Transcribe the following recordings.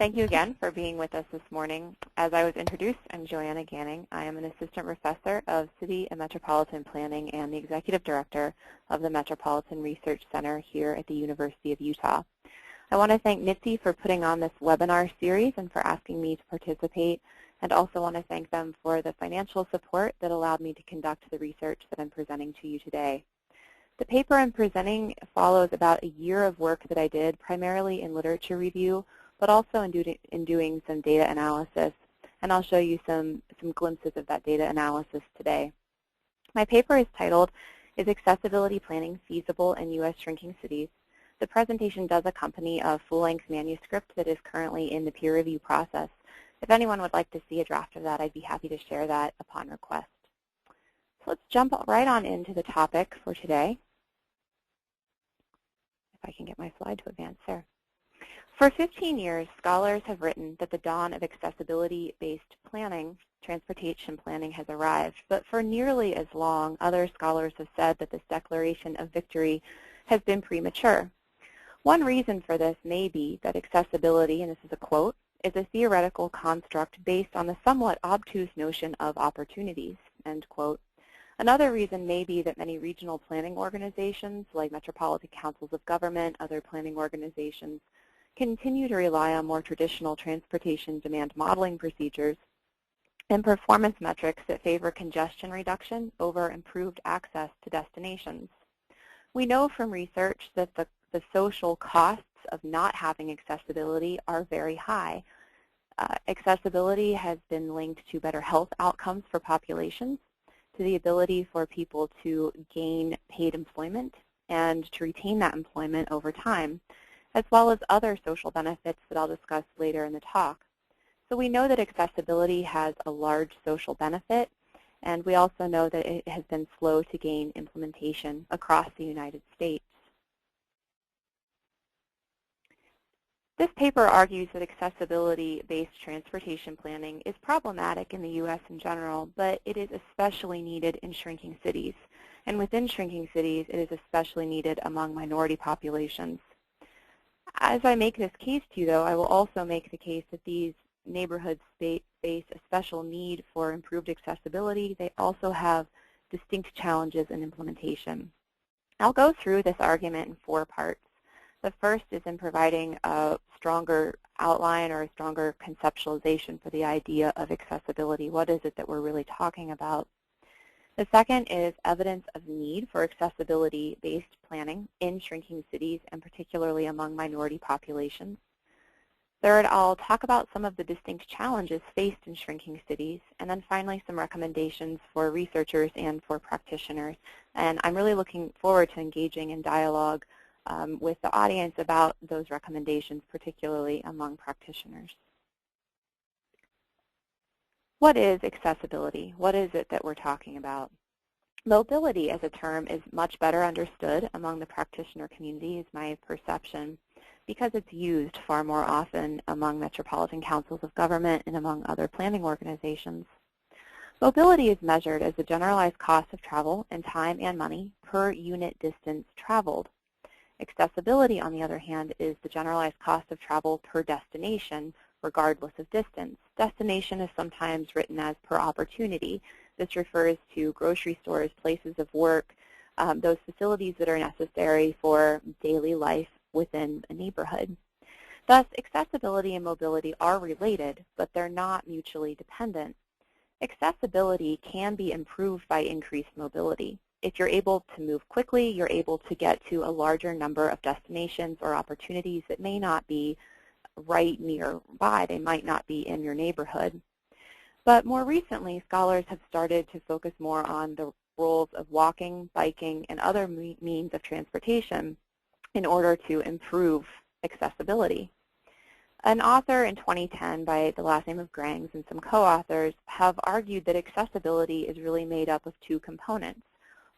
Thank you again for being with us this morning. As I was introduced, I'm Joanna Ganning. I am an assistant professor of city and metropolitan planning and the executive director of the Metropolitan Research Center here at the University of Utah. I want to thank NITC for putting on this webinar series and for asking me to participate, and also want to thank them for the financial support that allowed me to conduct the research that I'm presenting to you today. The paper I'm presenting follows about a year of work that I did, primarily in literature review, but also in doing some data analysis, and I'll show you some glimpses of that data analysis today. My paper is titled, "Is Accessibility Planning Feasible in U.S. Shrinking Cities?" The presentation does accompany a full-length manuscript that is currently in the peer review process. If anyone would like to see a draft of that, I'd be happy to share that upon request. So let's jump right on into the topic for today. If I can get my slide to advance there. For 15 years, scholars have written that the dawn of accessibility-based planning, transportation planning, has arrived. But for nearly as long, other scholars have said that this declaration of victory has been premature. One reason for this may be that accessibility, and this is a quote, is a theoretical construct based on the somewhat obtuse notion of opportunities, end quote. Another reason may be that many regional planning organizations, like metropolitan councils of government, other planning organizations, continue to rely on more traditional transportation demand modeling procedures and performance metrics that favor congestion reduction over improved access to destinations. We know from research that the social costs of not having accessibility are very high. Accessibility has been linked to better health outcomes for populations, to the ability for people to gain paid employment and to retain that employment over time, as well as other social benefits that I'll discuss later in the talk. So we know that accessibility has a large social benefit, and we also know that it has been slow to gain implementation across the United States. This paper argues that accessibility-based transportation planning is problematic in the U.S. in general, but it is especially needed in shrinking cities. And within shrinking cities, it is especially needed among minority populations. As I make this case to you, though, I will also make the case that these neighborhoods face a special need for improved accessibility. They also have distinct challenges in implementation. I'll go through this argument in 4 parts. The first is in providing a stronger outline or a stronger conceptualization for the idea of accessibility. What is it that we're really talking about? The second is evidence of need for accessibility-based planning in shrinking cities, and particularly among minority populations. Third, I'll talk about some of the distinct challenges faced in shrinking cities, and then finally some recommendations for researchers and for practitioners. And I'm really looking forward to engaging in dialogue with the audience about those recommendations, particularly among practitioners. What is accessibility? What is it that we're talking about? Mobility as a term is much better understood among the practitioner community, is my perception, because it's used far more often among metropolitan councils of government and among other planning organizations. Mobility is measured as the generalized cost of travel in time and money per unit distance traveled. Accessibility, on the other hand, is the generalized cost of travel per destination, regardless of distance. Destination is sometimes written as per opportunity. This refers to grocery stores, places of work, those facilities that are necessary for daily life within a neighborhood. Thus, accessibility and mobility are related, but they're not mutually dependent. Accessibility can be improved by increased mobility. If you're able to move quickly, you're able to get to a larger number of destinations or opportunities that may not be right nearby. They might not be in your neighborhood. But more recently, scholars have started to focus more on the roles of walking, biking, and other means of transportation in order to improve accessibility. An author in 2010 by the last name of Ganning and some co-authors have argued that accessibility is really made up of 2 components: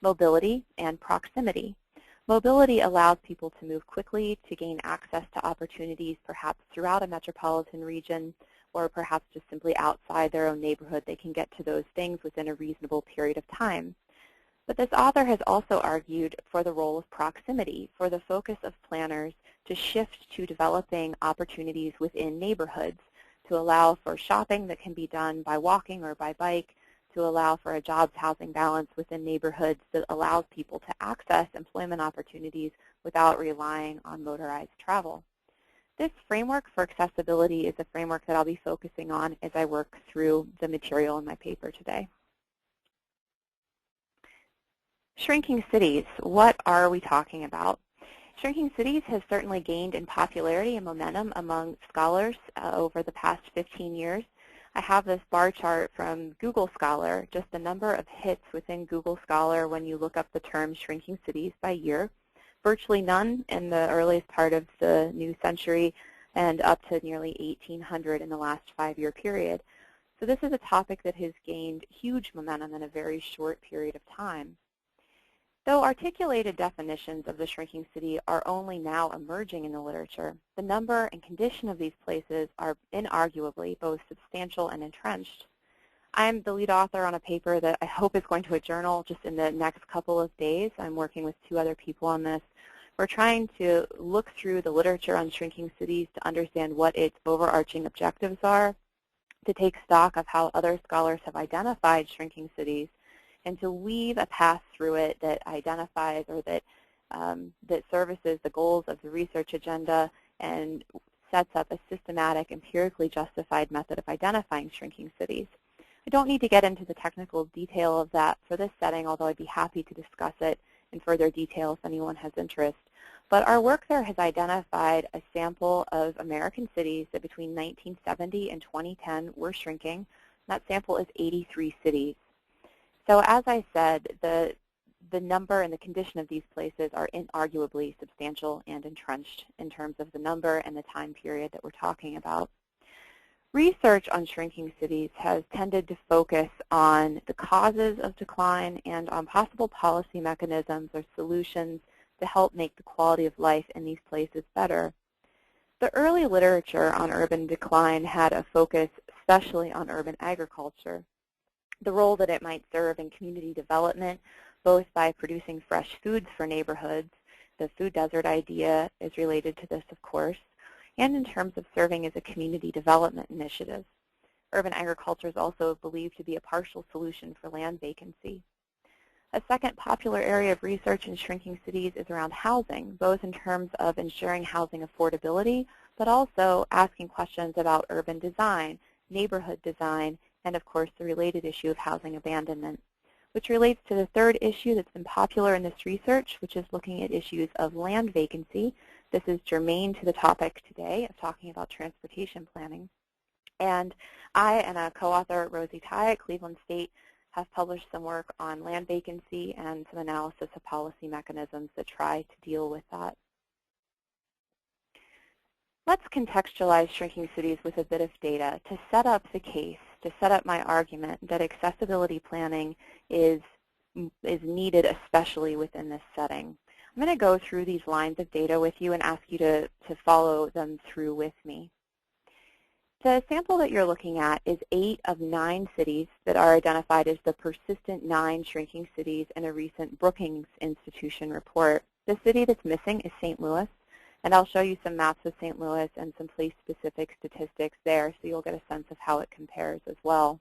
mobility and proximity. Mobility allows people to move quickly, to gain access to opportunities perhaps throughout a metropolitan region, or perhaps just simply outside their own neighborhood. They can get to those things within a reasonable period of time. But this author has also argued for the role of proximity, for the focus of planners to shift to developing opportunities within neighborhoods to allow for shopping that can be done by walking or by bike, to allow for a jobs-housing balance within neighborhoods that allows people to access employment opportunities without relying on motorized travel. This framework for accessibility is a framework that I'll be focusing on as I work through the material in my paper today. Shrinking cities, what are we talking about? Shrinking cities has certainly gained in popularity and momentum among scholars over the past 15 years. I have this bar chart from Google Scholar, just the number of hits within Google Scholar when you look up the term shrinking cities by year. Virtually none in the earliest part of the new century and up to nearly 1,800 in the last 5-year period. So this is a topic that has gained huge momentum in a very short period of time. Though articulated definitions of the shrinking city are only now emerging in the literature, the number and condition of these places are inarguably both substantial and entrenched. I'm the lead author on a paper that I hope is going to a journal just in the next couple of days. I'm working with 2 other people on this. We're trying to look through the literature on shrinking cities to understand what its overarching objectives are, to take stock of how other scholars have identified shrinking cities, and to weave a path through it that identifies or that services the goals of the research agenda and sets up a systematic, empirically justified method of identifying shrinking cities. I don't need to get into the technical detail of that for this setting, although I'd be happy to discuss it in further detail if anyone has interest. But our work there has identified a sample of American cities that between 1970 and 2010 were shrinking. That sample is 83 cities. So as I said, the number and the condition of these places are inarguably substantial and entrenched in terms of the number and the time period that we're talking about. Research on shrinking cities has tended to focus on the causes of decline and on possible policy mechanisms or solutions to help make the quality of life in these places better. The early literature on urban decline had a focus especially on urban agriculture, the role that it might serve in community development, both by producing fresh foods for neighborhoods. The food desert idea is related to this, of course, and in terms of serving as a community development initiative. Urban agriculture is also believed to be a partial solution for land vacancy. A second popular area of research in shrinking cities is around housing, both in terms of ensuring housing affordability, but also asking questions about urban design, neighborhood design, and of course the related issue of housing abandonment, which relates to the third issue that's been popular in this research, which is looking at issues of land vacancy. This is germane to the topic today of talking about transportation planning. And I and a co-author, Rosie Tai at Cleveland State, have published some work on land vacancy and some analysis of policy mechanisms that try to deal with that. Let's contextualize shrinking cities with a bit of data to set up the case, to set up my argument that accessibility planning is needed, especially within this setting. I'm going to go through these lines of data with you and ask you to follow them through with me. The sample that you're looking at is 8 of 9 cities that are identified as the persistent 9 shrinking cities in a recent Brookings Institution report. The city that's missing is St. Louis, and I'll show you some maps of St. Louis and some place-specific statistics there so you'll get a sense of how it compares as well.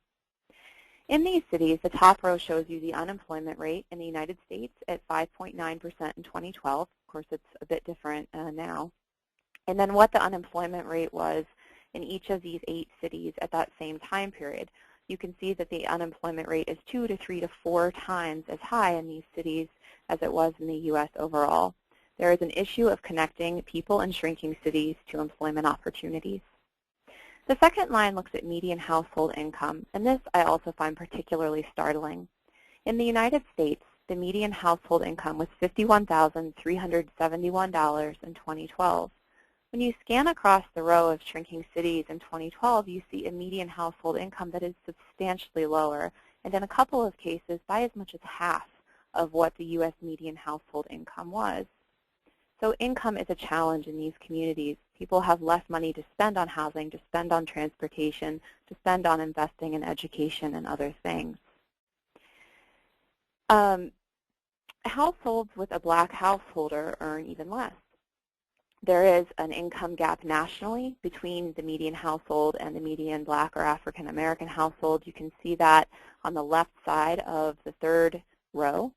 In these cities, the top row shows you the unemployment rate in the United States at 5.9% in 2012. Of course, it's a bit different now. And then what the unemployment rate was in each of these 8 cities at that same time period. You can see that the unemployment rate is 2 to 3 to 4 times as high in these cities as it was in the U.S. overall. There is an issue of connecting people in shrinking cities to employment opportunities. The second line looks at median household income, and this I also find particularly startling. In the United States, the median household income was $51,371 in 2012. When you scan across the row of shrinking cities in 2012, you see a median household income that is substantially lower, and in a couple of cases by as much as half of what the U.S. median household income was. So income is a challenge in these communities. People have less money to spend on housing, to spend on transportation, to spend on investing in education and other things. Households with a black householder earn even less. there is an income gap nationally between the median household and the median Black or African American household. You can see that on the left side of the third row.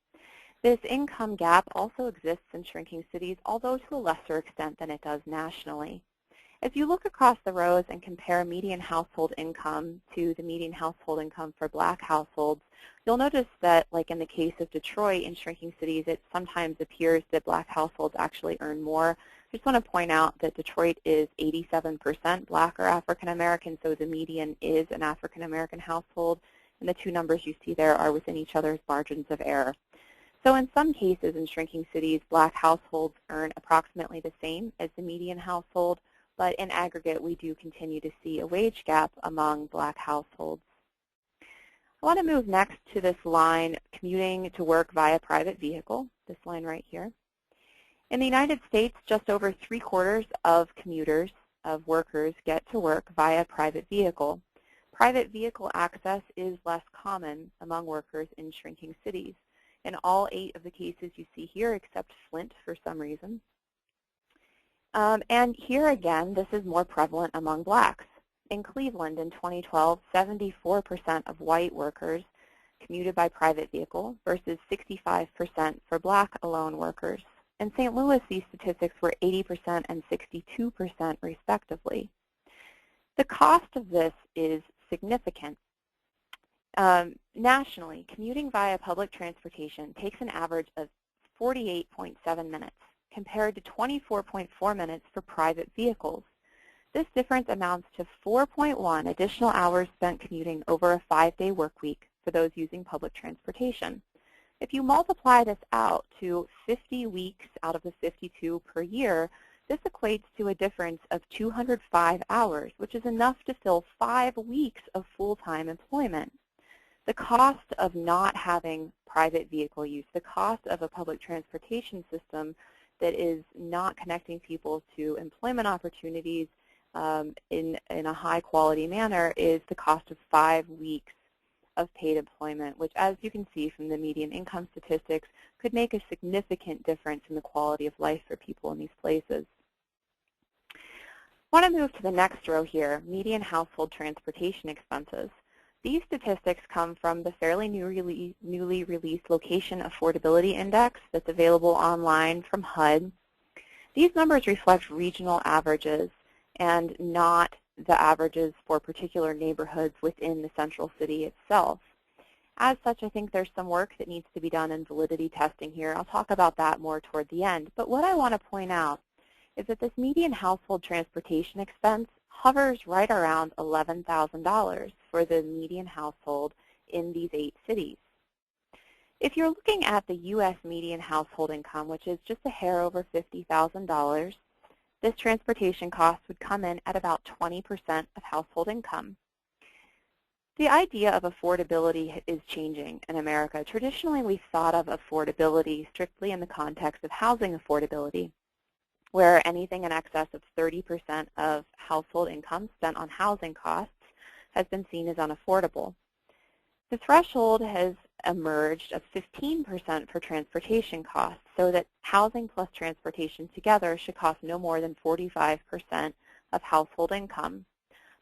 This income gap also exists in shrinking cities, although to a lesser extent than it does nationally. As you look across the rows and compare median household income to the median household income for Black households, you'll notice that, like in the case of Detroit, in shrinking cities, it sometimes appears that Black households actually earn more. I just want to point out that Detroit is 87% Black or African American, so the median is an African American household, and the two numbers you see there are within each other's margins of error. So in some cases in shrinking cities, Black households earn approximately the same as the median household, but in aggregate, we do continue to see a wage gap among Black households. I want to move next to this line, commuting to work via private vehicle, this line right here. In the United States, just over 3/4 of commuters, of workers, get to work via private vehicle. Private vehicle access is less common among workers in shrinking cities. In all 8 of the cases you see here, except Flint for some reason. And here again, this is more prevalent among Blacks. In Cleveland in 2012, 74% of white workers commuted by private vehicle versus 65% for Black alone workers. In St. Louis, these statistics were 80% and 62% respectively. The cost of this is significant. Nationally, commuting via public transportation takes an average of 48.7 minutes compared to 24.4 minutes for private vehicles. This difference amounts to 4.1 additional hours spent commuting over a 5-day work week for those using public transportation. If you multiply this out to 50 weeks out of the 52 per year, this equates to a difference of 205 hours, which is enough to fill 5 weeks of full-time employment. The cost of not having private vehicle use, the cost of a public transportation system that is not connecting people to employment opportunities in a high-quality manner is the cost of 5 weeks of paid employment, which, as you can see from the median income statistics, could make a significant difference in the quality of life for people in these places. I want to move to the next row here, median household transportation expenses. These statistics come from the fairly newly released Location Affordability Index that's available online from HUD. These numbers reflect regional averages and not the averages for particular neighborhoods within the central city itself. As such, I think there's some work that needs to be done in validity testing here. I'll talk about that more toward the end. But what I want to point out is that this median household transportation expense hovers right around $11,000 for the median household in these 8 cities. If you're looking at the U.S. median household income, which is just a hair over $50,000, this transportation cost would come in at about 20% of household income. The idea of affordability is changing in America. Traditionally, we've thought of affordability strictly in the context of housing affordability, where anything in excess of 30% of household income spent on housing costs has been seen as unaffordable. The threshold has emerged of 15% for transportation costs, so that housing plus transportation together should cost no more than 45% of household income.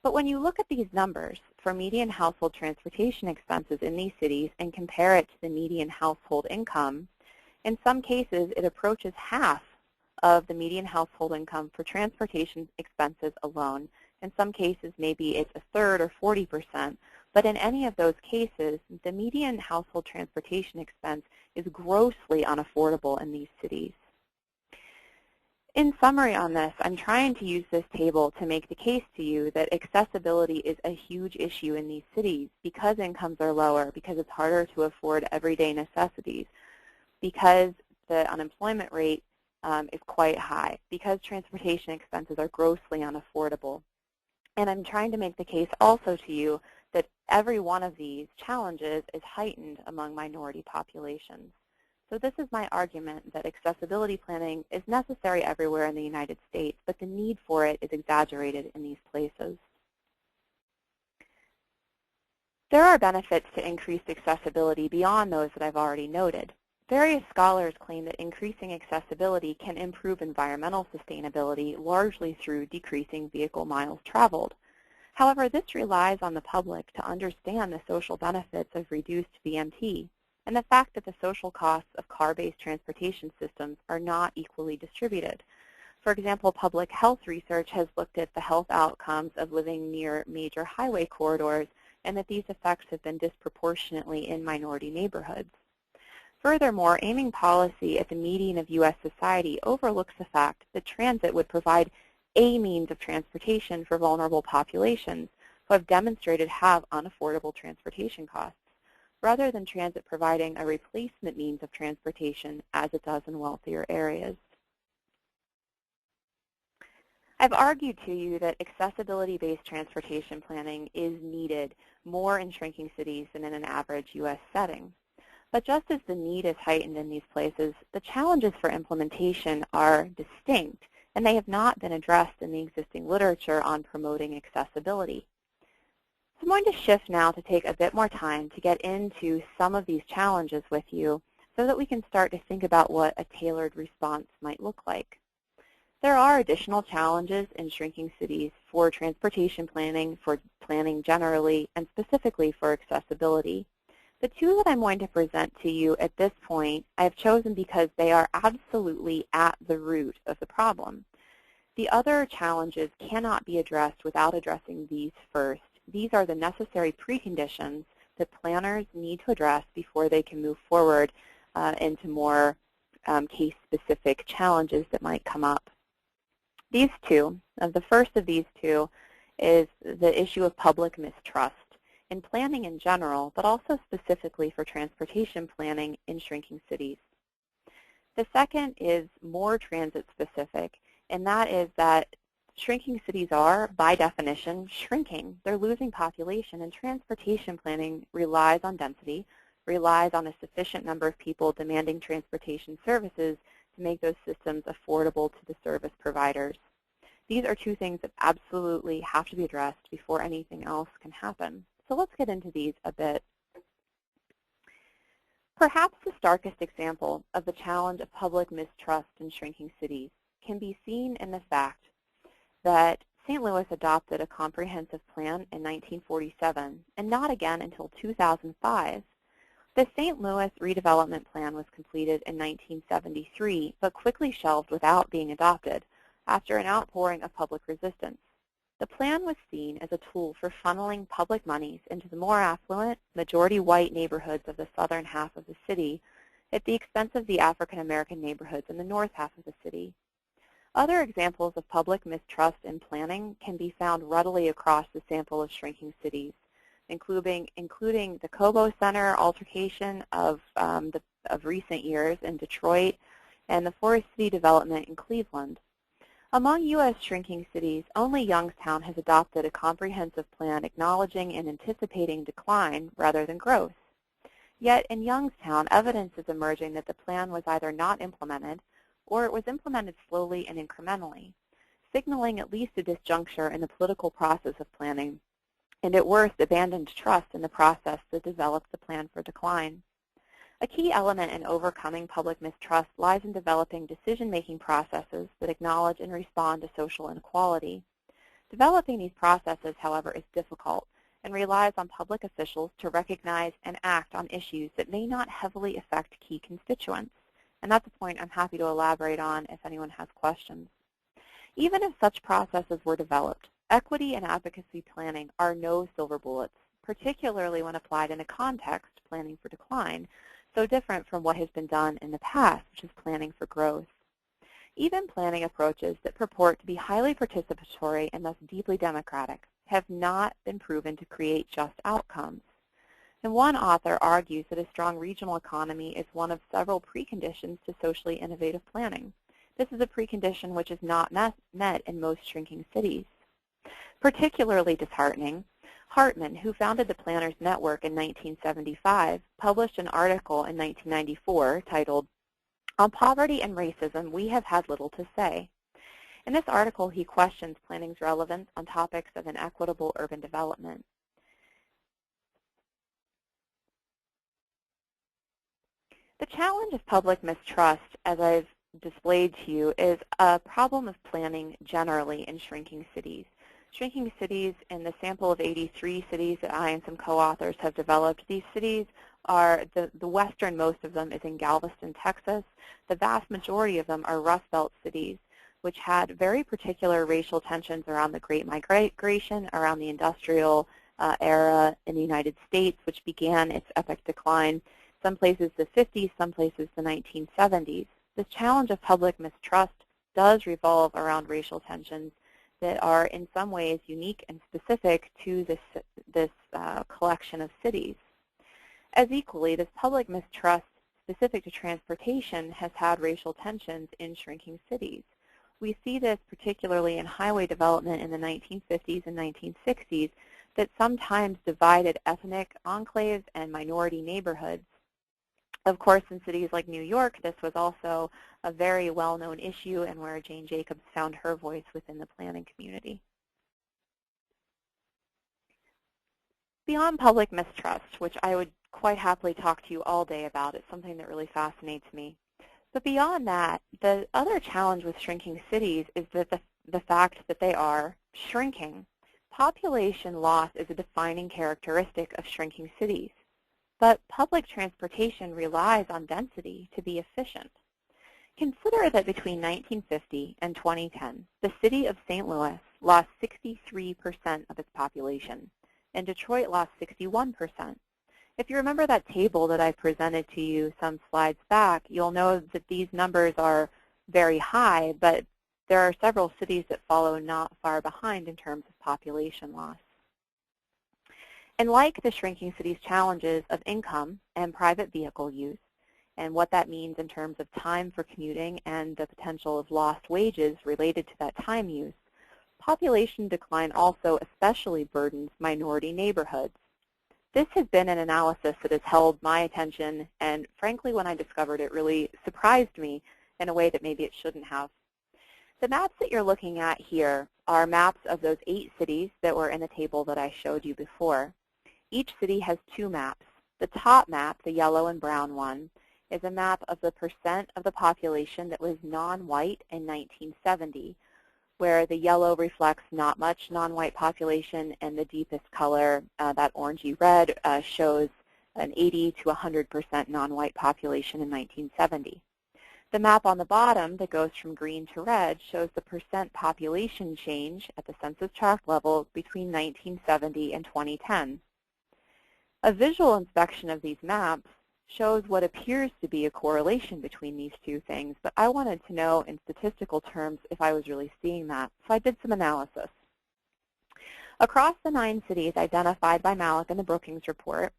But when you look at these numbers for median household transportation expenses in these cities and compare it to the median household income, in some cases it approaches half of the median household income for transportation expenses alone. In some cases, maybe it's a third or 40%, but in any of those cases, the median household transportation expense is grossly unaffordable in these cities. In summary on this, I'm trying to use this table to make the case to you that accessibility is a huge issue in these cities because incomes are lower, because it's harder to afford everyday necessities, because the unemployment rate is quite high, because transportation expenses are grossly unaffordable. And I'm trying to make the case also to you that every one of these challenges is heightened among minority populations. So this is my argument that accessibility planning is necessary everywhere in the United States, but the need for it is exaggerated in these places. There are benefits to increased accessibility beyond those that I've already noted. Various scholars claim that increasing accessibility can improve environmental sustainability largely through decreasing vehicle miles traveled. However, this relies on the public to understand the social benefits of reduced VMT and the fact that the social costs of car-based transportation systems are not equally distributed. For example, public health research has looked at the health outcomes of living near major highway corridors and that these effects have been disproportionately in minority neighborhoods. Furthermore, aiming policy at the median of U.S. society overlooks the fact that transit would provide a means of transportation for vulnerable populations who have demonstrated have unaffordable transportation costs, rather than transit providing a replacement means of transportation as it does in wealthier areas. I've argued to you that accessibility-based transportation planning is needed more in shrinking cities than in an average U.S. setting. But just as the need is heightened in these places, the challenges for implementation are distinct, and they have not been addressed in the existing literature on promoting accessibility. So I'm going to shift now to take a bit more time to get into some of these challenges with you so that we can start to think about what a tailored response might look like. There are additional challenges in shrinking cities for transportation planning, for planning generally, and specifically for accessibility. The two that I'm going to present to you at this point I have chosen because they are absolutely at the root of the problem. The other challenges cannot be addressed without addressing these first. These are the necessary preconditions that planners need to address before they can move forward into more case-specific challenges that might come up. These two, the first of these two, is the issue of public mistrust in planning in general, but also specifically for transportation planning in shrinking cities. The second is more transit-specific, and that is that shrinking cities are, by definition, shrinking. They're losing population, and transportation planning relies on density, relies on a sufficient number of people demanding transportation services to make those systems affordable to the service providers. These are two things that absolutely have to be addressed before anything else can happen. So let's get into these a bit. Perhaps the starkest example of the challenge of public mistrust in shrinking cities can be seen in the fact that St. Louis adopted a comprehensive plan in 1947 and not again until 2005. The St. Louis redevelopment plan was completed in 1973 but quickly shelved without being adopted after an outpouring of public resistance. The plan was seen as a tool for funneling public monies into the more affluent, majority-white neighborhoods of the southern half of the city at the expense of the African-American neighborhoods in the north half of the city. Other examples of public mistrust in planning can be found readily across the sample of shrinking cities, including the Cobo Center altercation of recent years in Detroit and the Forest City development in Cleveland. Among U.S. shrinking cities, only Youngstown has adopted a comprehensive plan acknowledging and anticipating decline rather than growth. Yet in Youngstown, evidence is emerging that the plan was either not implemented or it was implemented slowly and incrementally, signaling at least a disjuncture in the political process of planning, and at worst, abandoned trust in the process that developed the plan for decline. A key element in overcoming public mistrust lies in developing decision-making processes that acknowledge and respond to social inequality. Developing these processes, however, is difficult and relies on public officials to recognize and act on issues that may not heavily affect key constituents. And that's a point I'm happy to elaborate on if anyone has questions. Even if such processes were developed, equity and advocacy planning are no silver bullets, particularly when applied in a context, planning for decline, so different from what has been done in the past, which is planning for growth. Even planning approaches that purport to be highly participatory and thus deeply democratic have not been proven to create just outcomes. And one author argues that a strong regional economy is one of several preconditions to socially innovative planning. This is a precondition which is not met in most shrinking cities. Particularly disheartening, Hartman, who founded the Planners Network in 1975, published an article in 1994 titled, "On Poverty and Racism, We Have Had Little to Say." In this article, he questions planning's relevance on topics of inequitable urban development. The challenge of public mistrust, as I've displayed to you, is a problem of planning generally in shrinking cities. Shrinking cities, in the sample of 83 cities that I and some co-authors have developed, these cities are, the westernmost of them is in Galveston, Texas. The vast majority of them are Rust Belt cities, which had very particular racial tensions around the Great Migration, around the industrial era in the United States, which began its epic decline, some places the 50s, some places the 1970s. The challenge of public mistrust does revolve around racial tensions that are in some ways unique and specific to this collection of cities. As equally, this public mistrust specific to transportation has had racial tensions in shrinking cities. We see this particularly in highway development in the 1950s and 1960s that sometimes divided ethnic enclaves and minority neighborhoods. Of course, in cities like New York, this was also a very well-known issue and where Jane Jacobs found her voice within the planning community. Beyond public mistrust, which I would quite happily talk to you all day about, it's something that really fascinates me. But beyond that, the other challenge with shrinking cities is that the fact that they are shrinking. Population loss is a defining characteristic of shrinking cities. But public transportation relies on density to be efficient. Consider that between 1950 and 2010, the city of St. Louis lost 63% of its population, and Detroit lost 61%. If you remember that table that I presented to you some slides back, you'll know that these numbers are very high, but there are several cities that follow not far behind in terms of population loss. And like the shrinking cities' challenges of income and private vehicle use, and what that means in terms of time for commuting and the potential of lost wages related to that time use, population decline also especially burdens minority neighborhoods. This has been an analysis that has held my attention, and frankly, when I discovered it, really surprised me in a way that maybe it shouldn't have. The maps that you're looking at here are maps of those 8 cities that were in the table that I showed you before. Each city has 2 maps. The top map, the yellow and brown one, is a map of the percent of the population that was non-white in 1970, where the yellow reflects not much non-white population, and the deepest color, that orangey red, shows an 80 to 100% non-white population in 1970. The map on the bottom that goes from green to red shows the percent population change at the census tract level between 1970 and 2010. A visual inspection of these maps shows what appears to be a correlation between these two things, but I wanted to know in statistical terms if I was really seeing that, so I did some analysis. Across the 9 cities identified by Malik in the Brookings report,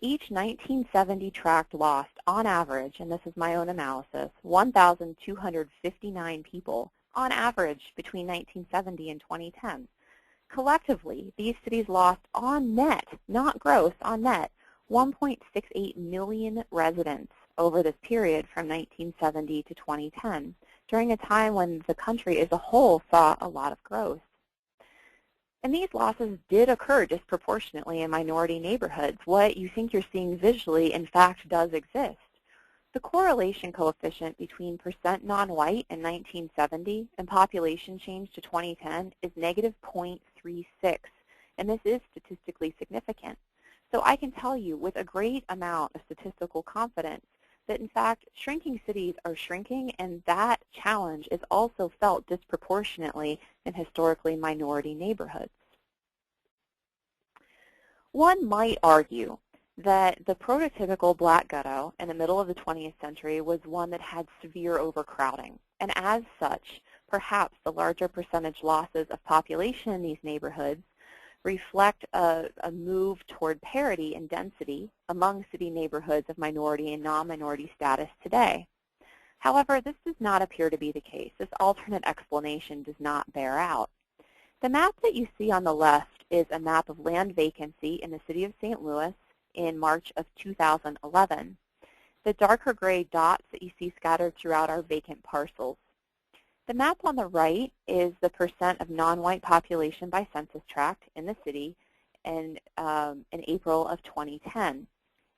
each 1970 tract lost, on average, and this is my own analysis, 1,259 people, on average, between 1970 and 2010. Collectively, these cities lost on net, not gross, on net, 1.68 million residents over this period from 1970 to 2010, during a time when the country as a whole saw a lot of growth. And these losses did occur disproportionately in minority neighborhoods. What you think you're seeing visually, in fact, does exist. The correlation coefficient between percent non-white in 1970 and population change to 2010 is negative 0.36, and this is statistically significant. So I can tell you with a great amount of statistical confidence that, in fact, shrinking cities are shrinking, and that challenge is also felt disproportionately in historically minority neighborhoods. One might argue that the prototypical black ghetto in the middle of the 20th century was one that had severe overcrowding, and as such, perhaps the larger percentage losses of population in these neighborhoods reflect a move toward parity in density among city neighborhoods of minority and non-minority status today. However, this does not appear to be the case. This alternate explanation does not bear out. The map that you see on the left is a map of land vacancy in the city of St. Louis in March of 2011. The darker gray dots that you see scattered throughout are vacant parcels. The map on the right is the percent of non-white population by census tract in the city in April of 2010.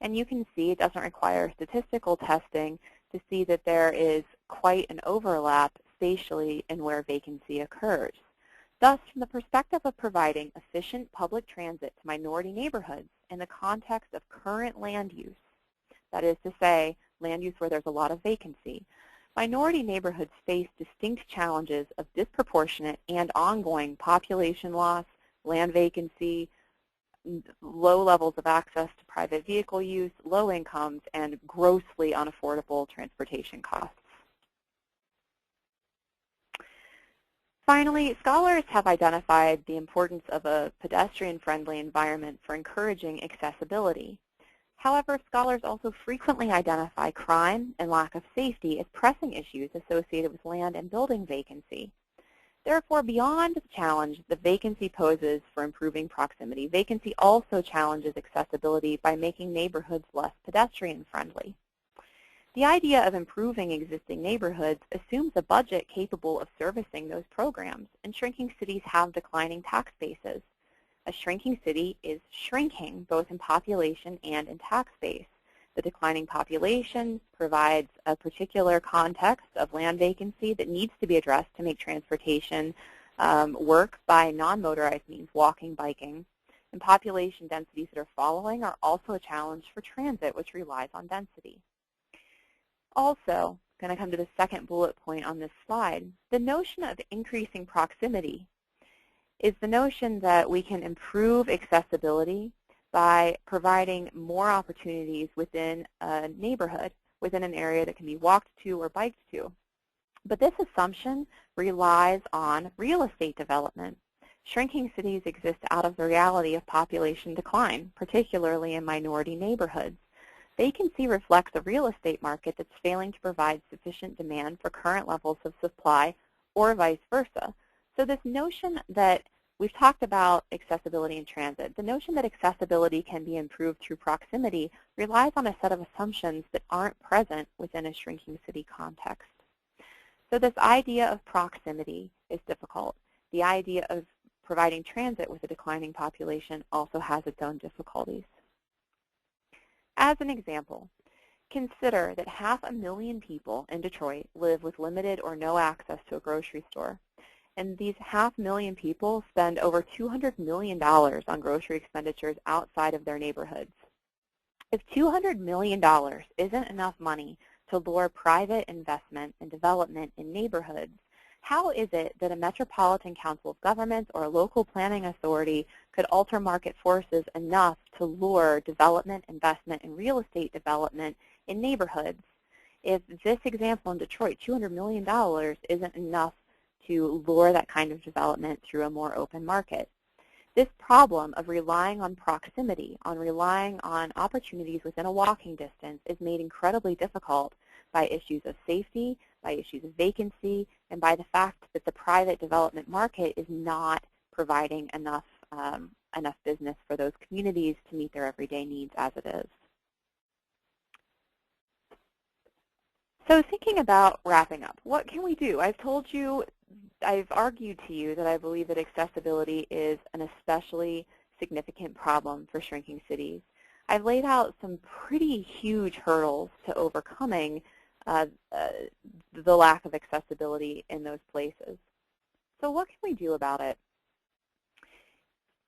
And you can see it doesn't require statistical testing to see that there is quite an overlap spatially in where vacancy occurs. Thus, from the perspective of providing efficient public transit to minority neighborhoods in the context of current land use, that is to say, land use where there's a lot of vacancy, minority neighborhoods face distinct challenges of disproportionate and ongoing population loss, land vacancy, low levels of access to private vehicle use, low incomes, and grossly unaffordable transportation costs. Finally, scholars have identified the importance of a pedestrian-friendly environment for encouraging accessibility. However, scholars also frequently identify crime and lack of safety as pressing issues associated with land and building vacancy. Therefore, beyond the challenge that vacancy poses for improving proximity, vacancy also challenges accessibility by making neighborhoods less pedestrian-friendly. The idea of improving existing neighborhoods assumes a budget capable of servicing those programs, and shrinking cities have declining tax bases. A shrinking city is shrinking both in population and in tax base. The declining population provides a particular context of land vacancy that needs to be addressed to make transportation work by non-motorized means, walking, biking. And population densities that are following are also a challenge for transit, which relies on density. Also, going to come to the second bullet point on this slide, the notion of increasing proximity is the notion that we can improve accessibility by providing more opportunities within a neighborhood, within an area that can be walked to or biked to. But this assumption relies on real estate development. Shrinking cities exist out of the reality of population decline, particularly in minority neighborhoods. Vacancy reflects a real estate market that's failing to provide sufficient demand for current levels of supply, or vice versa. So this notion that we've talked about accessibility in transit, the notion that accessibility can be improved through proximity relies on a set of assumptions that aren't present within a shrinking city context. So this idea of proximity is difficult. The idea of providing transit with a declining population also has its own difficulties. As an example, consider that 500,000 people in Detroit live with limited or no access to a grocery store. And these 500,000 people spend over $200 million on grocery expenditures outside of their neighborhoods. If $200 million isn't enough money to lure private investment and development in neighborhoods, how is it that a metropolitan council of governments or a local planning authority could alter market forces enough to lure development, investment, and real estate development in neighborhoods? If this example in Detroit, $200 million isn't enough to lure that kind of development through a more open market. This problem of relying on proximity, on relying on opportunities within a walking distance, is made incredibly difficult by issues of safety, by issues of vacancy, and by the fact that the private development market is not providing enough business for those communities to meet their everyday needs as it is. So thinking about wrapping up, what can we do? I've argued to you that I believe that accessibility is an especially significant problem for shrinking cities. I've laid out some pretty huge hurdles to overcoming the lack of accessibility in those places. So what can we do about it?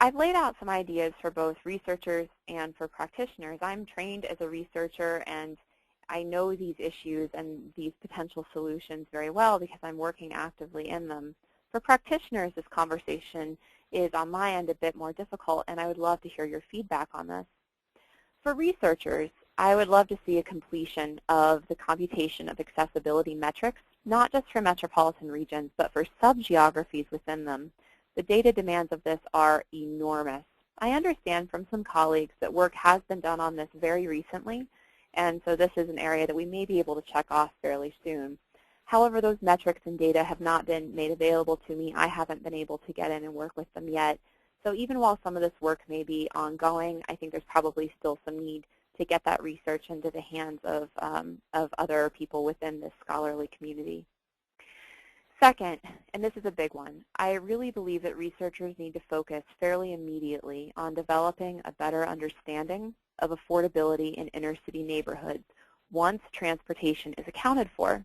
I've laid out some ideas for both researchers and for practitioners. I'm trained as a researcher, and I know these issues and these potential solutions very well because I'm working actively in them. For practitioners, this conversation is on my end a bit more difficult, and I would love to hear your feedback on this. For researchers, I would love to see a completion of the computation of accessibility metrics, not just for metropolitan regions, but for sub-geographies within them. The data demands of this are enormous. I understand from some colleagues that work has been done on this very recently, and so this is an area that we may be able to check off fairly soon. However, those metrics and data have not been made available to me. I haven't been able to get in and work with them yet. So even while some of this work may be ongoing, I think there's probably still some need to get that research into the hands of other people within this scholarly community. Second, and this is a big one, I really believe that researchers need to focus fairly immediately on developing a better understanding of affordability in inner city neighborhoods once transportation is accounted for.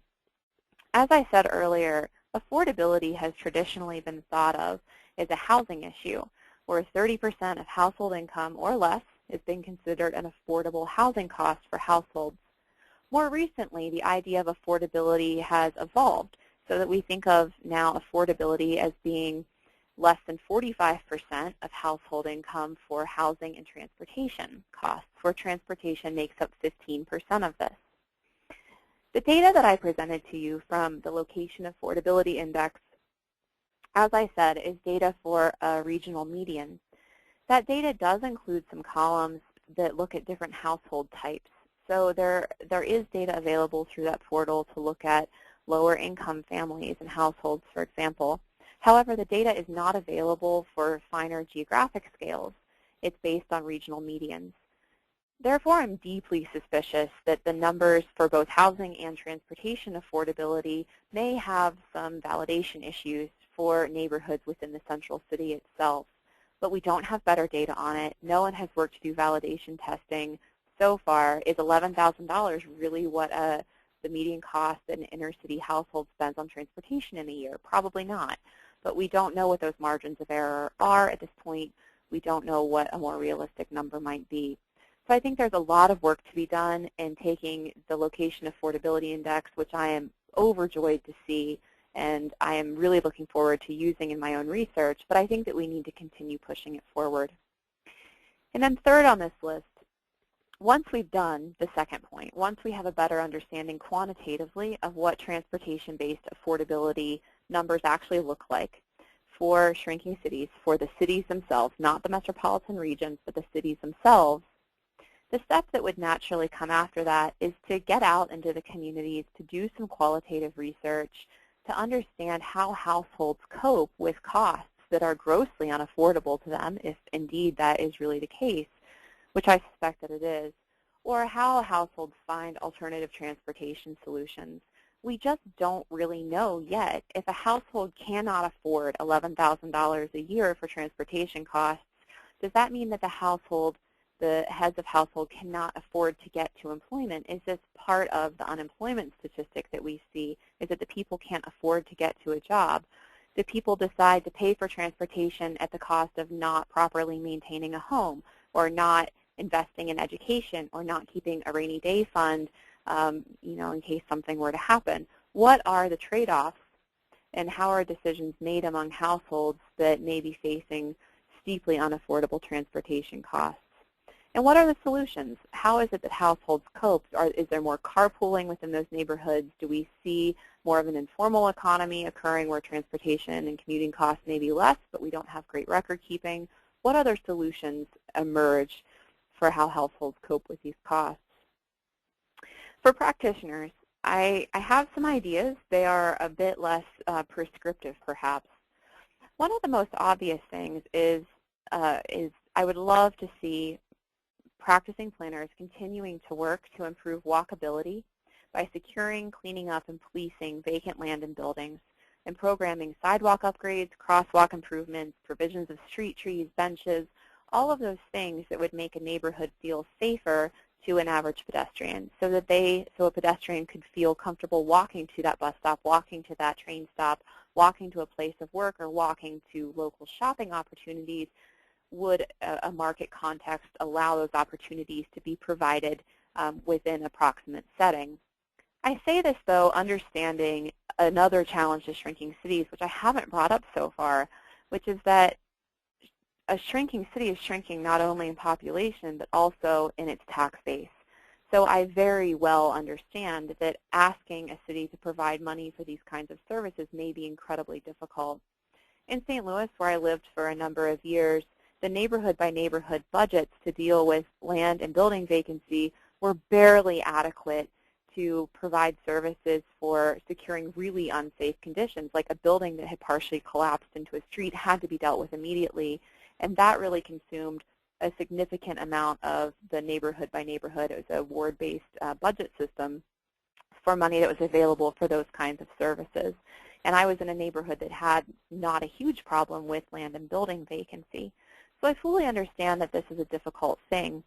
As I said earlier, affordability has traditionally been thought of as a housing issue, where 30% of household income or less is being considered an affordable housing cost for households. More recently, the idea of affordability has evolved so that we think of now affordability as being less than 45% of household income for housing and transportation costs, where transportation makes up 15% of this. The data that I presented to you from the Location Affordability Index, as I said, is data for a regional median. That data does include some columns that look at different household types. So there is data available through that portal to look at lower income families and households, for example. However, the data is not available for finer geographic scales. It's based on regional medians. Therefore, I'm deeply suspicious that the numbers for both housing and transportation affordability may have some validation issues for neighborhoods within the central city itself. But we don't have better data on it. No one has worked to do validation testing so far. Is $11,000 really what the median cost that an inner city household spends on transportation in a year? Probably not. But we don't know what those margins of error are at this point. We don't know what a more realistic number might be. So I think there's a lot of work to be done in taking the Location Affordability Index, which I am overjoyed to see, and I am really looking forward to using in my own research, but I think that we need to continue pushing it forward. And then third on this list, once we've done the second point, once we have a better understanding quantitatively of what transportation-based affordability numbers actually look like for shrinking cities, for the cities themselves, not the metropolitan regions, but the cities themselves, the step that would naturally come after that is to get out into the communities, to do some qualitative research, to understand how households cope with costs that are grossly unaffordable to them, if indeed that is really the case, which I suspect that it is, or how households find alternative transportation solutions. We just don't really know yet. If a household cannot afford $11,000 a year for transportation costs, does that mean that the heads of household cannot afford to get to employment? Is this part of the unemployment statistic that we see? Is it that people can't afford to get to a job? Do people decide to pay for transportation at the cost of not properly maintaining a home, or not investing in education, or not keeping a rainy day fund, in case something were to happen? What are the trade-offs, and how are decisions made among households that may be facing steeply unaffordable transportation costs? And what are the solutions? How is it that households cope? Is there more carpooling within those neighborhoods? Do we see more of an informal economy occurring where transportation and commuting costs may be less, but we don't have great record keeping? What other solutions emerge for how households cope with these costs? For practitioners, I have some ideas. They are a bit less prescriptive, perhaps. One of the most obvious things is I would love to see practicing planners continuing to work to improve walkability by securing, cleaning up, and policing vacant land and buildings, and programming sidewalk upgrades, crosswalk improvements, provisions of street trees, benches, all of those things that would make a neighborhood feel safer to an average pedestrian, so a pedestrian could feel comfortable walking to that bus stop, walking to that train stop, walking to a place of work, or walking to local shopping opportunities. Would a market context allow those opportunities to be provided within a proximate setting? I say this, though, understanding another challenge to shrinking cities, which I haven't brought up so far, which is that a shrinking city is shrinking not only in population, but also in its tax base. So I very well understand that asking a city to provide money for these kinds of services may be incredibly difficult. In St. Louis, where I lived for a number of years, the neighborhood-by-neighborhood budgets to deal with land and building vacancy were barely adequate to provide services for securing really unsafe conditions, like a building that had partially collapsed into a street had to be dealt with immediately, and that really consumed a significant amount of the neighborhood-by-neighborhood. It was a ward-based budget system for money that was available for those kinds of services. And I was in a neighborhood that had not a huge problem with land and building vacancy. So I fully understand that this is a difficult thing.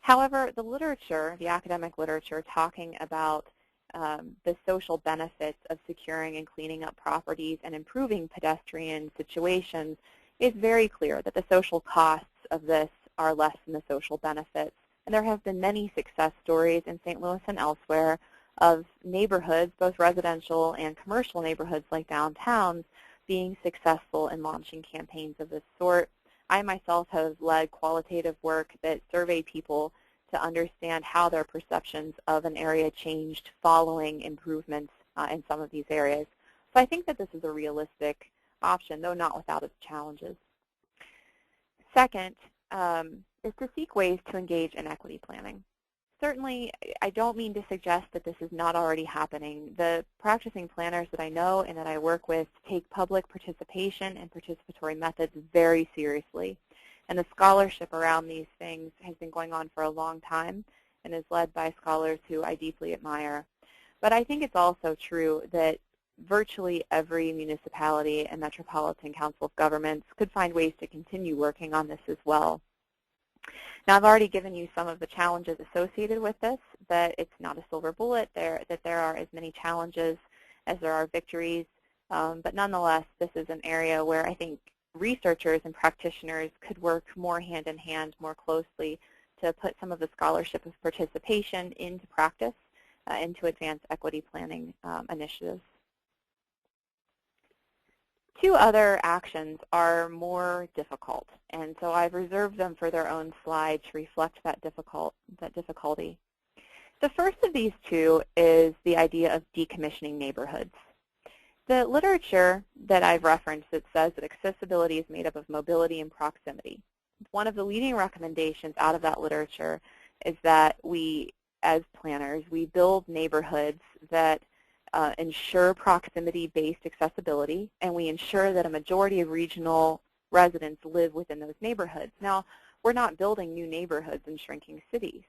However, the literature, the academic literature talking about the social benefits of securing and cleaning up properties and improving pedestrian situations is very clear that the social costs of this are less than the social benefits. And there have been many success stories in St. Louis and elsewhere of neighborhoods, both residential and commercial neighborhoods like downtowns, being successful in launching campaigns of this sort. I myself have led qualitative work that surveyed people to understand how their perceptions of an area changed following improvements in some of these areas. So I think that this is a realistic option, though not without its challenges. Second is to seek ways to engage in equity planning. Certainly, I don't mean to suggest that this is not already happening. The practicing planners that I know and that I work with take public participation and participatory methods very seriously. And the scholarship around these things has been going on for a long time and is led by scholars who I deeply admire. But I think it's also true that virtually every municipality and metropolitan council of governments could find ways to continue working on this as well. Now, I've already given you some of the challenges associated with this, that it's not a silver bullet, that there are as many challenges as there are victories. But nonetheless, this is an area where I think researchers and practitioners could work more hand in hand, more closely, to put some of the scholarship of participation into practice and to advance equity planning initiatives. Two other actions are more difficult, and so I've reserved them for their own slide to reflect that difficulty. The first of these two is the idea of decommissioning neighborhoods. The literature that I've referenced that says that accessibility is made up of mobility and proximity. One of the leading recommendations out of that literature is that we, as planners, we build neighborhoods that ensure proximity-based accessibility, and we ensure that a majority of regional residents live within those neighborhoods. Now, we're not building new neighborhoods in shrinking cities.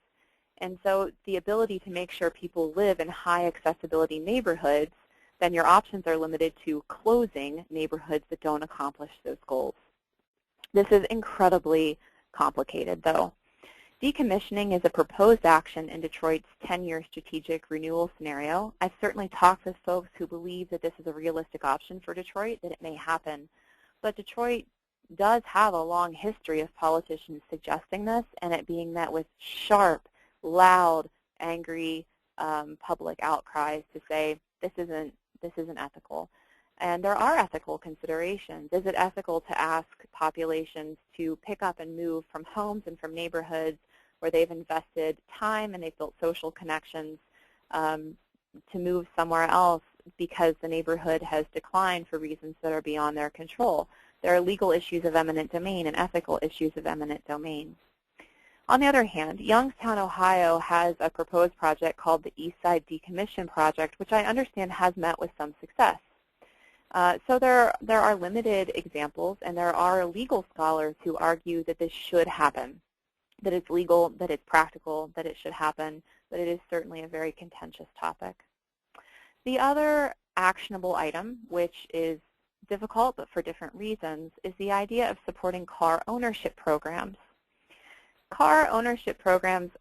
And so the ability to make sure people live in high accessibility neighborhoods, then your options are limited to closing neighborhoods that don't accomplish those goals. This is incredibly complicated, though. Decommissioning is a proposed action in Detroit's 10-year strategic renewal scenario. I've certainly talked with folks who believe that this is a realistic option for Detroit, that it may happen. But Detroit does have a long history of politicians suggesting this, and it being met with sharp, loud, angry public outcries to say this isn't ethical. And there are ethical considerations. Is it ethical to ask populations to pick up and move from homes and from neighborhoods where they've invested time and they've built social connections to move somewhere else because the neighborhood has declined for reasons that are beyond their control? There are legal issues of eminent domain and ethical issues of eminent domain. On the other hand, Youngstown, Ohio has a proposed project called the Eastside Decommission Project, which I understand has met with some success. So there are limited examples, and there are legal scholars who argue that this should happen, that it's legal, that it's practical, that it should happen, but it is certainly a very contentious topic. The other actionable item, which is difficult but for different reasons, is the idea of supporting car ownership programs. Car ownership programs,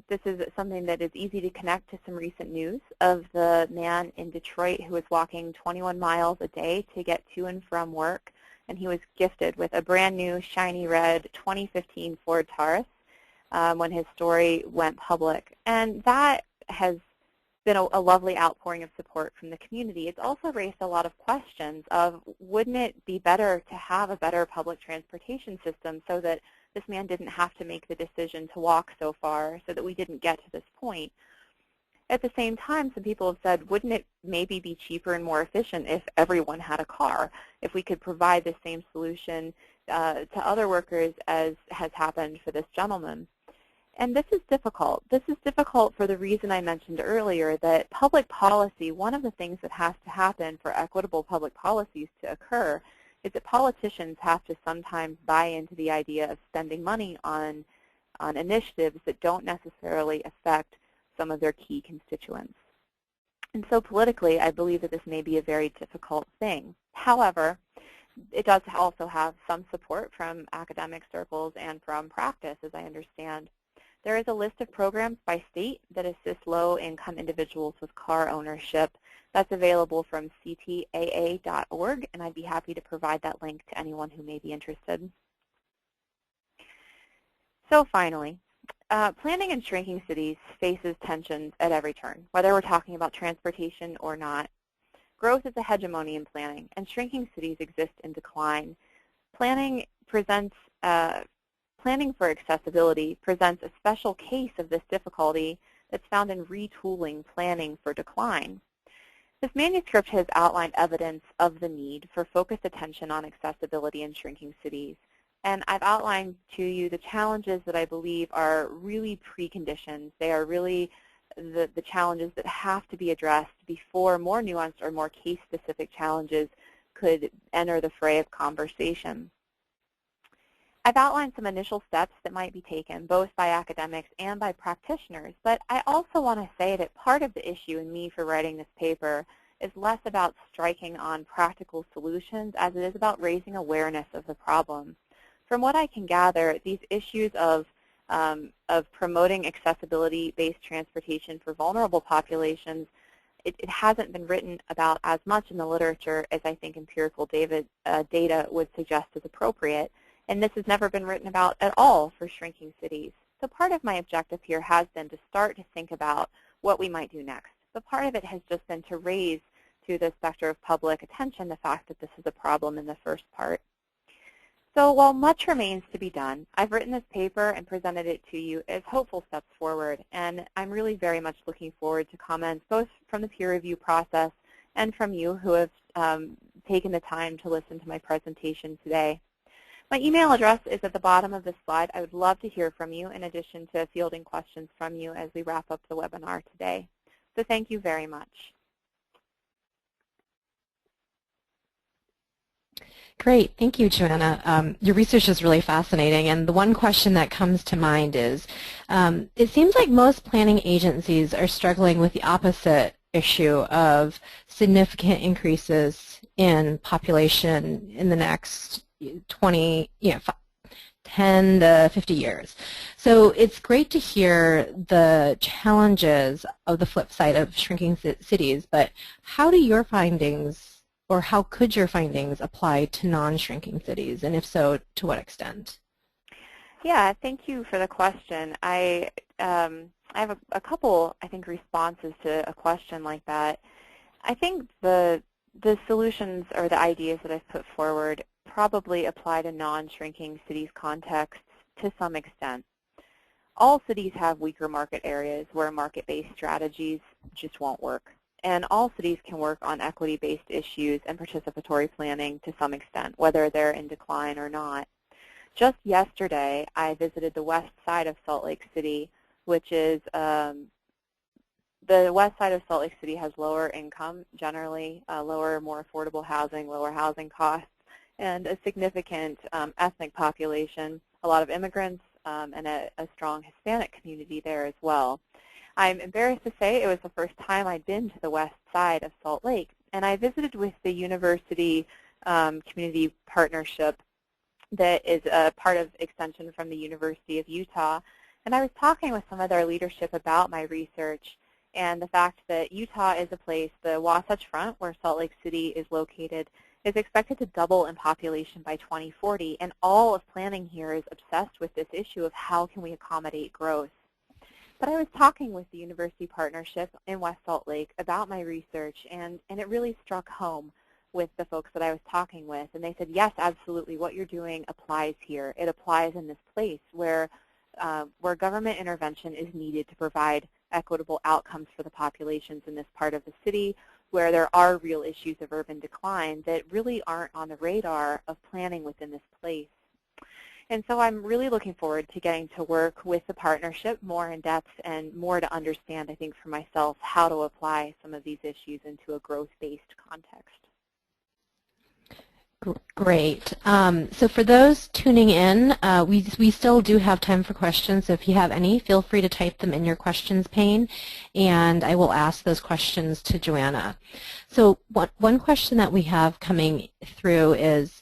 this is something that is easy to connect to some recent news of the man in Detroit who was walking 21 miles a day to get to and from work, and he was gifted with a brand new shiny red 2015 Ford Taurus when his story went public. And that has been a lovely outpouring of support from the community. It's also raised a lot of questions of, wouldn't it be better to have a better public transportation system so that this man didn't have to make the decision to walk so far, so that we didn't get to this point? At the same time, some people have said, wouldn't it maybe be cheaper and more efficient if everyone had a car, if we could provide the same solution to other workers as has happened for this gentleman? And this is difficult. This is difficult for the reason I mentioned earlier, that public policy, one of the things that has to happen for equitable public policies to occur is that politicians have to sometimes buy into the idea of spending money on initiatives that don't necessarily affect some of their key constituents. And so politically, I believe that this may be a very difficult thing. However, it does also have some support from academic circles and from practice, as I understand. There is a list of programs by state that assist low-income individuals with car ownership. That's available from ctaa.org, and I'd be happy to provide that link to anyone who may be interested. So finally, planning in shrinking cities faces tensions at every turn, whether we're talking about transportation or not. Growth is a hegemony in planning, and shrinking cities exist in decline. Planning for accessibility presents a special case of this difficulty that's found in retooling planning for decline. This manuscript has outlined evidence of the need for focused attention on accessibility in shrinking cities. And I've outlined to you the challenges that I believe are really preconditions. They are really the challenges that have to be addressed before more nuanced or more case-specific challenges could enter the fray of conversation. I've outlined some initial steps that might be taken, both by academics and by practitioners, but I also want to say that part of the issue in me for writing this paper is less about striking on practical solutions as it is about raising awareness of the problem. From what I can gather, these issues of promoting accessibility-based transportation for vulnerable populations, it hasn't been written about as much in the literature as I think empirical data would suggest is appropriate. And this has never been written about at all for shrinking cities. So part of my objective here has been to start to think about what we might do next. But part of it has just been to raise to the specter of public attention the fact that this is a problem in the first part. So while much remains to be done, I've written this paper and presented it to you as hopeful steps forward. And I'm really very much looking forward to comments both from the peer review process and from you who have taken the time to listen to my presentation today. My email address is at the bottom of this slide. I would love to hear from you in addition to fielding questions from you as we wrap up the webinar today. So thank you very much. Great. Thank you, Joanna. Your research is really fascinating, and the one question that comes to mind is, it seems like most planning agencies are struggling with the opposite issue of significant increases in population in the next 10 to 50 years. So it's great to hear the challenges of the flip side of shrinking cities, but how do your findings, or how could your findings apply to non-shrinking cities, and if so, to what extent? Yeah, thank you for the question. I have a couple, I think, responses to a question like that. I think the solutions or the ideas that I've put forward probably apply to non-shrinking cities contexts to some extent. All cities have weaker market areas where market-based strategies just won't work. And all cities can work on equity-based issues and participatory planning to some extent, whether they're in decline or not. Just yesterday, I visited the west side of Salt Lake City, which is the west side of Salt Lake City has lower income, generally lower, more affordable housing, lower housing costs, and a significant ethnic population, a lot of immigrants, and a strong Hispanic community there as well. I'm embarrassed to say it was the first time I'd been to the west side of Salt Lake, and I visited with the university community partnership that is a part of extension from the University of Utah, and I was talking with some of their leadership about my research and the fact that Utah is a place, the Wasatch Front, where Salt Lake City is located, is expected to double in population by 2040, and all of planning here is obsessed with this issue of how can we accommodate growth. But I was talking with the university partnership in West Salt Lake about my research, and it really struck home with the folks that I was talking with. And they said, yes, absolutely, what you're doing applies here. It applies in this place where government intervention is needed to provide equitable outcomes for the populations in this part of the city, where there are real issues of urban decline that really aren't on the radar of planning within this place. And so I'm really looking forward to getting to work with the partnership more in depth and more to understand, I think, for myself, how to apply some of these issues into a growth-based context. Great. So for those tuning in, we still do have time for questions. So if you have any, feel free to type them in your questions pane, and I will ask those questions to Joanna. So one question that we have coming through is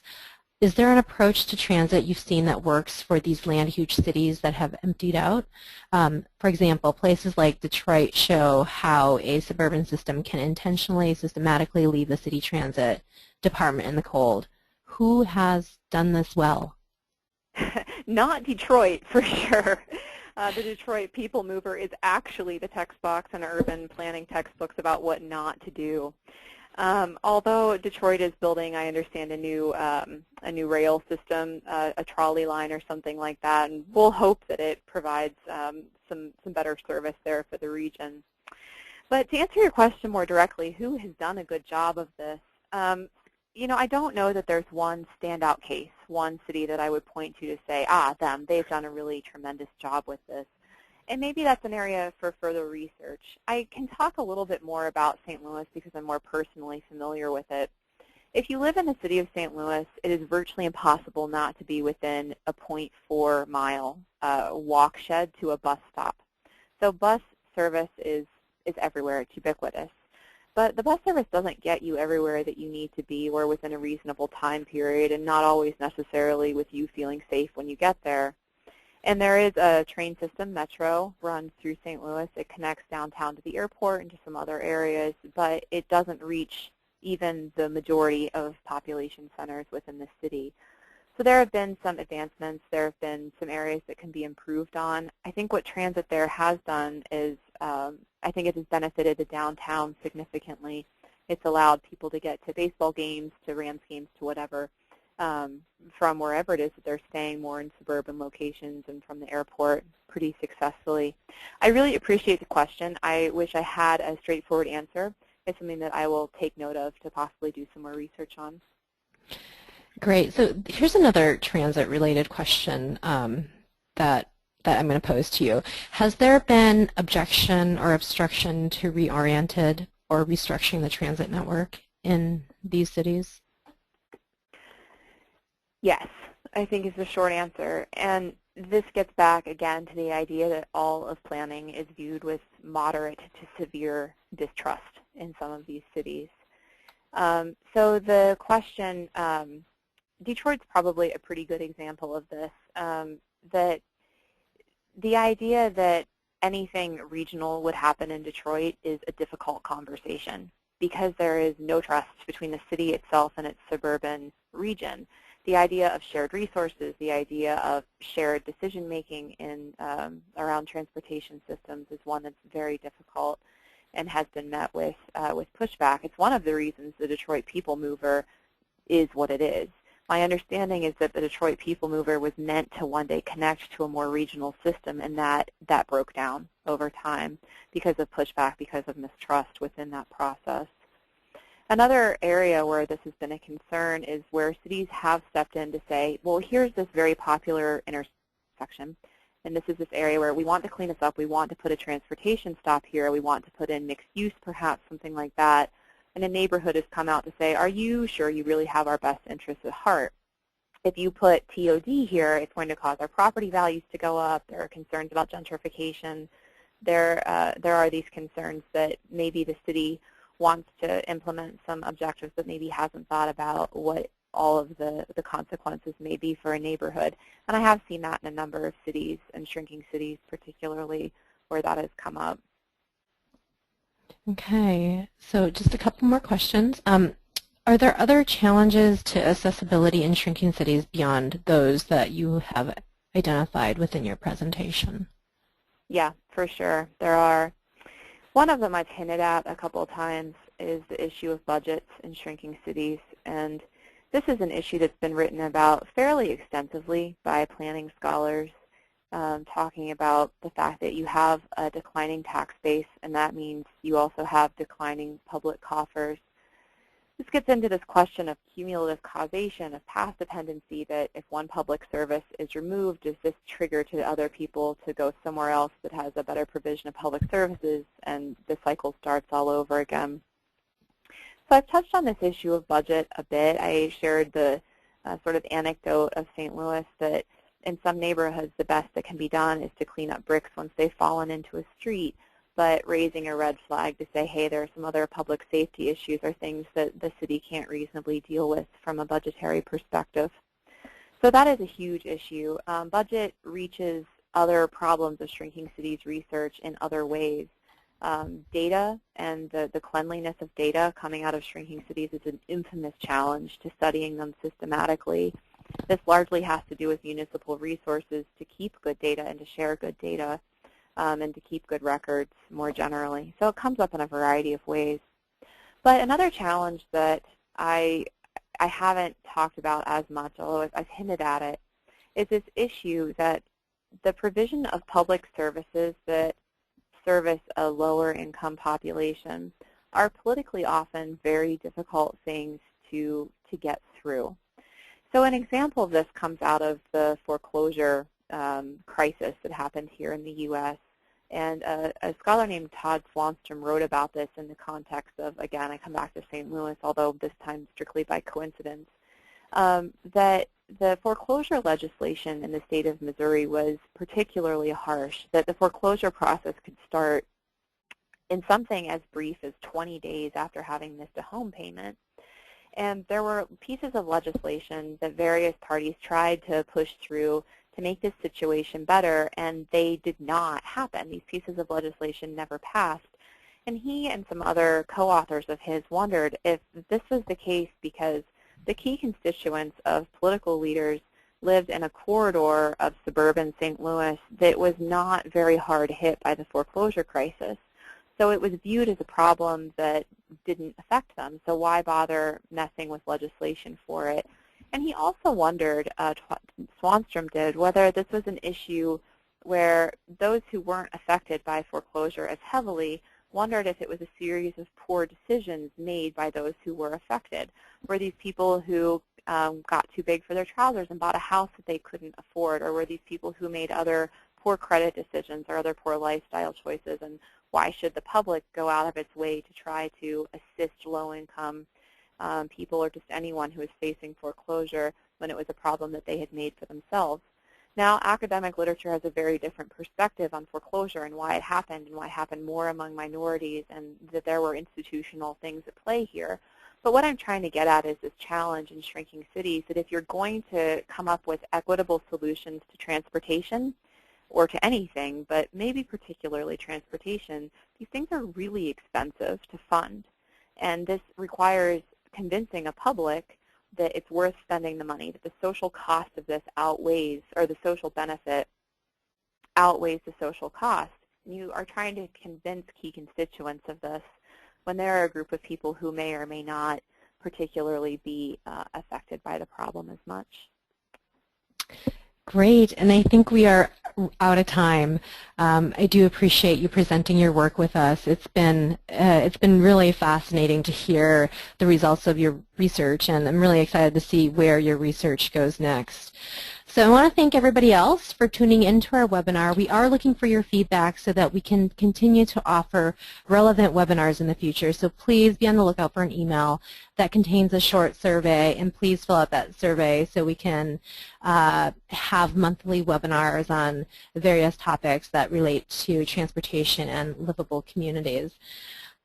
there an approach to transit you've seen that works for these land-huge cities that have emptied out? For example, places like Detroit show how a suburban system can intentionally, systematically leave the city transit department in the cold. Who has done this well? Not Detroit, for sure. The Detroit People Mover is actually the text box in urban planning textbooks about what not to do. Although Detroit is building, I understand, a new rail system, a trolley line or something like that, and we'll hope that it provides some better service there for the region. But to answer your question more directly, who has done a good job of this? You know, I don't know that there's one standout case, one city that I would point to say, them, they've done a really tremendous job with this. And maybe that's an area for further research. I can talk a little bit more about St. Louis because I'm more personally familiar with it. If you live in the city of St. Louis, it is virtually impossible not to be within a 0.4 mile walk shed to a bus stop. So bus service is everywhere, it's ubiquitous. But the bus service doesn't get you everywhere that you need to be or within a reasonable time period, and not always necessarily with you feeling safe when you get there. And there is a train system, Metro, runs through St. Louis. It connects downtown to the airport and to some other areas, but it doesn't reach even the majority of population centers within the city. So there have been some advancements. There have been some areas that can be improved on. I think what transit there has done is I think it has benefited the downtown significantly. It's allowed people to get to baseball games, to Rams games, to whatever, from wherever it is that they're staying, more in suburban locations and from the airport pretty successfully. I really appreciate the question. I wish I had a straightforward answer. It's something that I will take note of to possibly do some more research on. Great. So here's another transit-related question that I'm going to pose to you. Has there been objection or obstruction to reoriented or restructuring the transit network in these cities? Yes, I think is the short answer. And this gets back again to the idea that all of planning is viewed with moderate to severe distrust in some of these cities. So the question, Detroit's probably a pretty good example of this, that the idea that anything regional would happen in Detroit is a difficult conversation because there is no trust between the city itself and its suburban region. The idea of shared resources, the idea of shared decision-making in around transportation systems is one that's very difficult and has been met with pushback. It's one of the reasons the Detroit People Mover is what it is. My understanding is that the Detroit People Mover was meant to one day connect to a more regional system, and that broke down over time because of pushback, because of mistrust within that process. Another area where this has been a concern is where cities have stepped in to say, well, here's this very popular intersection, and this is this area where we want to clean this up, we want to put a transportation stop here, we want to put in mixed use perhaps, something like that. And a neighborhood has come out to say, are you sure you really have our best interests at heart? If you put TOD here, it's going to cause our property values to go up. There are concerns about gentrification. There are these concerns that maybe the city wants to implement some objectives but maybe hasn't thought about what all of the consequences may be for a neighborhood. And I have seen that in a number of cities, and shrinking cities particularly, where that has come up. Okay, so just a couple more questions. Are there other challenges to accessibility in shrinking cities beyond those that you have identified within your presentation? Yeah, for sure. There are. One of them I've hinted at a couple of times is the issue of budgets in shrinking cities. And this is an issue that's been written about fairly extensively by planning scholars, talking about the fact that you have a declining tax base, and that means you also have declining public coffers. This gets into this question of cumulative causation, of path dependency, that if one public service is removed, does this trigger to other people to go somewhere else that has a better provision of public services, and the cycle starts all over again. So I've touched on this issue of budget a bit. I shared the sort of anecdote of St. Louis that in some neighborhoods the best that can be done is to clean up bricks once they've fallen into a street, but raising a red flag to say, hey, there are some other public safety issues or things that the city can't reasonably deal with from a budgetary perspective. So that is a huge issue. Budget reaches other problems of shrinking cities research in other ways. Data and the cleanliness of data coming out of shrinking cities is an infamous challenge to studying them systematically. This largely has to do with municipal resources to keep good data and to share good data and to keep good records more generally. So it comes up in a variety of ways. But another challenge that I haven't talked about as much, although I've hinted at it, is this issue that the provision of public services that service a lower income population are politically often very difficult things to get through. So an example of this comes out of the foreclosure crisis that happened here in the U.S. And a scholar named Todd Swanstrom wrote about this in the context of, again, I come back to St. Louis, although this time strictly by coincidence, that the foreclosure legislation in the state of Missouri was particularly harsh, that the foreclosure process could start in something as brief as 20 days after having missed a home payment. And there were pieces of legislation that various parties tried to push through to make this situation better, and they did not happen. These pieces of legislation never passed. And he and some other co-authors of his wondered if this was the case because the key constituents of political leaders lived in a corridor of suburban St. Louis that was not very hard hit by the foreclosure crisis. So it was viewed as a problem that didn't affect them, so why bother messing with legislation for it? And he also wondered, Swanstrom did, whether this was an issue where those who weren't affected by foreclosure as heavily wondered if it was a series of poor decisions made by those who were affected. Were these people who got too big for their trousers and bought a house that they couldn't afford, or were these people who made other poor credit decisions or other poor lifestyle choices, and why should the public go out of its way to try to assist low-income people or just anyone who is facing foreclosure when it was a problem that they had made for themselves? Now, academic literature has a very different perspective on foreclosure and why it happened more among minorities, and that there were institutional things at play here. But what I'm trying to get at is this challenge in shrinking cities, that if you're going to come up with equitable solutions to transportation, or to anything, but maybe particularly transportation, these things are really expensive to fund. And this requires convincing a public that it's worth spending the money, that the social cost of this outweighs, or the social benefit outweighs the social cost. And you are trying to convince key constituents of this when there are a group of people who may or may not particularly be affected by the problem as much. Great, and I think we are out of time. I do appreciate you presenting your work with us. It's been really fascinating to hear the results of your research, and I'm really excited to see where your research goes next. So I want to thank everybody else for tuning into our webinar. We are looking for your feedback so that we can continue to offer relevant webinars in the future. So please be on the lookout for an email that contains a short survey, and please fill out that survey so we can have monthly webinars on various topics that relate to transportation and livable communities.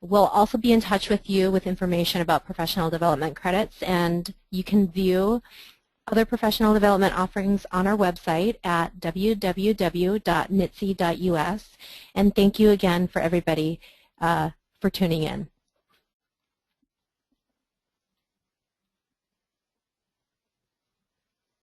We'll also be in touch with you with information about professional development credits, and you can view other professional development offerings on our website at www.nitc.us. And thank you again for everybody for tuning in.